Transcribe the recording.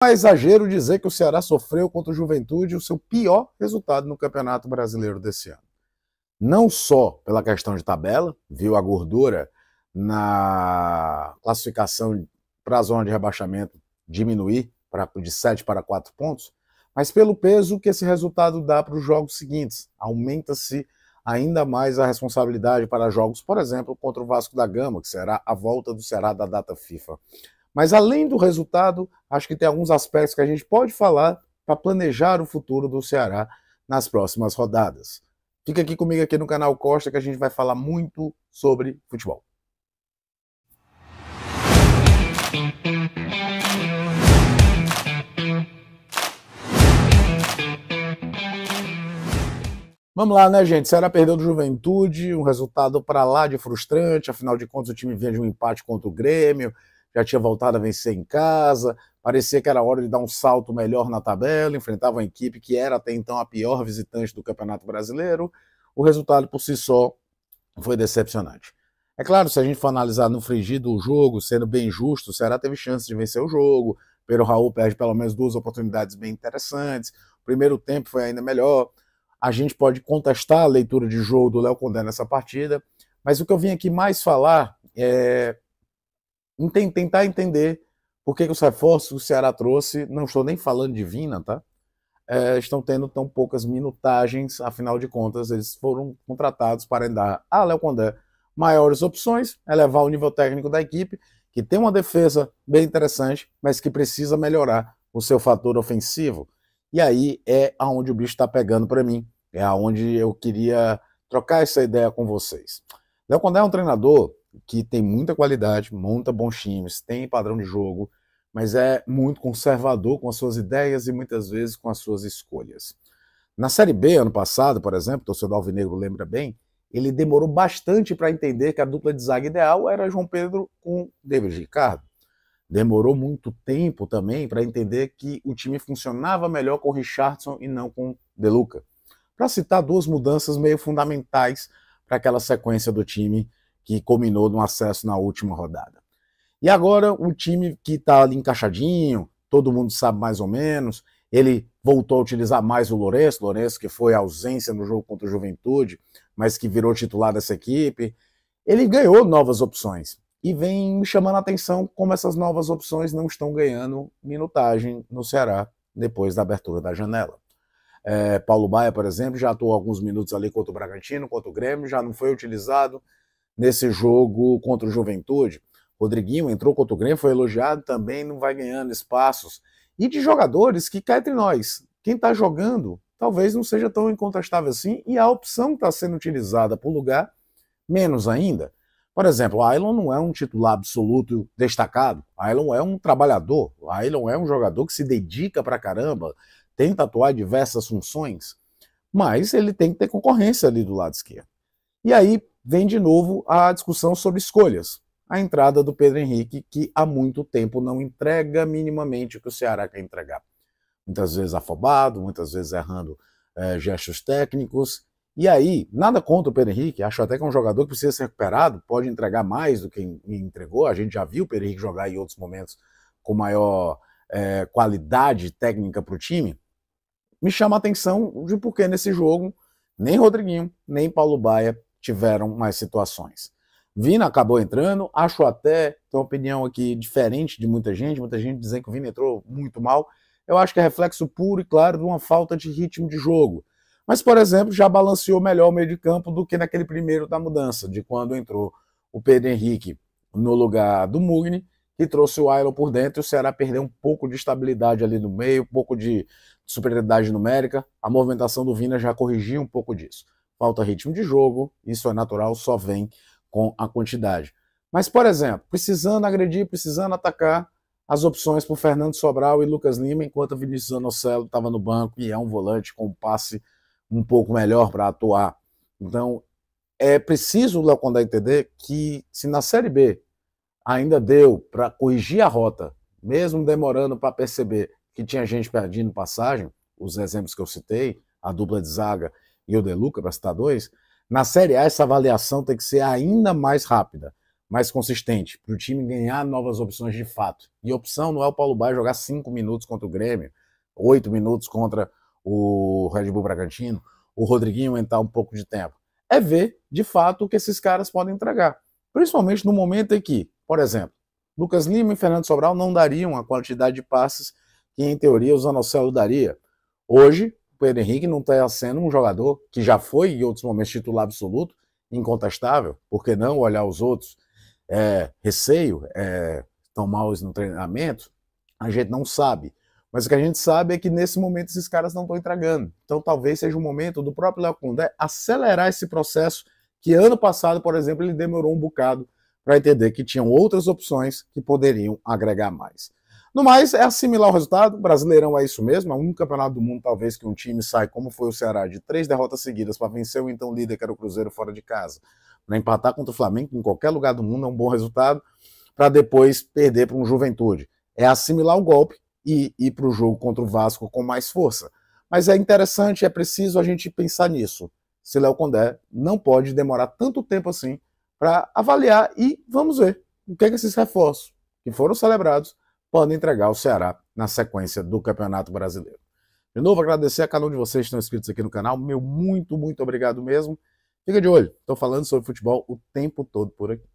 é exagero dizer que o Ceará sofreu contra o Juventude o seu pior resultado no Campeonato Brasileiro desse ano. Não só pela questão de tabela, viu a gordura na classificação para a zona de rebaixamento diminuir de 7 para 4 pontos, mas pelo peso que esse resultado dá para os jogos seguintes. Aumenta-se ainda mais a responsabilidade para jogos, por exemplo, contra o Vasco da Gama, que será a volta do Ceará da data FIFA. Mas além do resultado, acho que tem alguns aspectos que a gente pode falar para planejar o futuro do Ceará nas próximas rodadas. Fica aqui comigo aqui no canal Costa que a gente vai falar muito sobre futebol. Vamos lá, né, gente? Ceará perdeu do Juventude, um resultado para lá de frustrante, afinal de contas o time vinha de um empate contra o Grêmio, já tinha voltado a vencer em casa, parecia que era hora de dar um salto melhor na tabela, enfrentava uma equipe que era até então a pior visitante do Campeonato Brasileiro. O resultado por si só foi decepcionante. É claro, se a gente for analisar no frigir do jogo, sendo bem justo, o Ceará teve chance de vencer o jogo, Pedro Raul perde pelo menos 2 oportunidades bem interessantes, o primeiro tempo foi ainda melhor. A gente pode contestar a leitura de jogo do Léo Condé nessa partida, mas o que eu vim aqui mais falar é tentar entender por que os reforços que o Ceará trouxe, não estou nem falando de Vina, tá? Estão tendo tão poucas minutagens, afinal de contas, eles foram contratados para dar a Léo Condé maiores opções, elevar o nível técnico da equipe, que tem uma defesa bem interessante, mas que precisa melhorar o seu fator ofensivo. E aí é aonde o bicho está pegando para mim, é aonde eu queria trocar essa ideia com vocês. Léo Condé é um treinador que tem muita qualidade, monta bons times, tem padrão de jogo, mas é muito conservador com as suas ideias e muitas vezes com as suas escolhas. Na Série B, ano passado, por exemplo, o torcedor alvinegro lembra bem, ele demorou bastante para entender que a dupla de zaga ideal era João Pedro com David Ricardo. Demorou muito tempo também para entender que o time funcionava melhor com o Richardson e não com o De Luca. Para citar 2 mudanças meio fundamentais para aquela sequência do time que culminou no acesso na última rodada. E agora o time que está ali encaixadinho, todo mundo sabe mais ou menos, ele voltou a utilizar mais o Lourenço que foi ausência no jogo contra o Juventude, mas que virou titular dessa equipe. Ele ganhou novas opções. E vem me chamando a atenção como essas novas opções não estão ganhando minutagem no Ceará depois da abertura da janela. Paulo Baia, por exemplo, já atuou alguns minutos ali contra o Bragantino, contra o Grêmio, já não foi utilizado nesse jogo contra o Juventude. Rodriguinho entrou contra o Grêmio, foi elogiado, também não vai ganhando espaços. E de jogadores que cá entre nós, quem está jogando talvez não seja tão incontestável assim, e a opção que está sendo utilizada por lugar, menos ainda. Por exemplo, o Ailon não é um titular absoluto destacado, o Ailon é um trabalhador, o Ailon é um jogador que se dedica pra caramba, tenta atuar em diversas funções, mas ele tem que ter concorrência ali do lado esquerdo. E aí vem de novo a discussão sobre escolhas. A entrada do Pedro Henrique, que há muito tempo não entrega minimamente o que o Ceará quer entregar. Muitas vezes afobado, muitas vezes errando gestos técnicos. E aí, nada contra o Pedro Henrique, acho até que é um jogador que precisa ser recuperado, pode entregar mais do que entregou, a gente já viu o Pedro Henrique jogar em outros momentos com maior qualidade técnica para o time. Me chama a atenção de porque nesse jogo nem Rodriguinho, nem Paulo Baia tiveram mais situações. Vina acabou entrando, acho até, tem uma opinião aqui diferente de muita gente dizendo que o Vina entrou muito mal, eu acho que é reflexo puro e claro de uma falta de ritmo de jogo. Mas, por exemplo, já balanceou melhor o meio de campo do que naquele primeiro da mudança, de quando entrou o Pedro Henrique no lugar do Mugni, que trouxe o Ailon por dentro, e o Ceará perdeu um pouco de estabilidade ali no meio, um pouco de superioridade numérica. A movimentação do Vina já corrigiu um pouco disso. Falta ritmo de jogo, isso é natural, só vem com a quantidade. Mas, por exemplo, precisando agredir, precisando atacar, as opções para o Fernando Sobral e Lucas Lima, enquanto o Vinícius Anocelo estava no banco e é um volante com um passe um pouco melhor para atuar. Então, é preciso o Léo Condé entender que se na Série B ainda deu para corrigir a rota, mesmo demorando para perceber que tinha gente perdendo passagem, os exemplos que eu citei, a dupla de zaga e o De Luca, para citar 2, na Série A essa avaliação tem que ser ainda mais rápida, mais consistente, para o time ganhar novas opções de fato. E opção não é o Paulo Baier jogar 5 minutos contra o Grêmio, 8 minutos contra o Red Bull Bragantino, o Rodriguinho entrar um pouco de tempo. É ver, de fato, o que esses caras podem entregar. Principalmente no momento em que, por exemplo, Lucas Lima e Fernando Sobral não dariam a quantidade de passes que, em teoria, o Zanocelo daria. Hoje, o Pedro Henrique não está sendo um jogador que já foi, em outros momentos, titular absoluto, incontestável. Por que não olhar os outros? Receio? Estão maus no treinamento? A gente não sabe. Mas o que a gente sabe é que, nesse momento, esses caras não estão entregando. Então, talvez seja o momento do próprio Léo Condé acelerar esse processo que, ano passado, por exemplo, ele demorou um bocado para entender que tinham outras opções que poderiam agregar mais. No mais, é assimilar o resultado. O Brasileirão é isso mesmo. É um campeonato do mundo, talvez, que um time sai, como foi o Ceará, de 3 derrotas seguidas para vencer o então líder, que era o Cruzeiro, fora de casa. Para empatar contra o Flamengo, em qualquer lugar do mundo, é um bom resultado, para depois perder para um Juventude. É assimilar o golpe e ir para o jogo contra o Vasco com mais força. Mas é interessante, é preciso a gente pensar nisso. Se Léo Condé não pode demorar tanto tempo assim para avaliar e vamos ver o que esses reforços que foram celebrados podem entregar ao Ceará na sequência do Campeonato Brasileiro. De novo, agradecer a cada um de vocês que estão inscritos aqui no canal. Meu muito obrigado mesmo. Fica de olho, estou falando sobre futebol o tempo todo por aqui.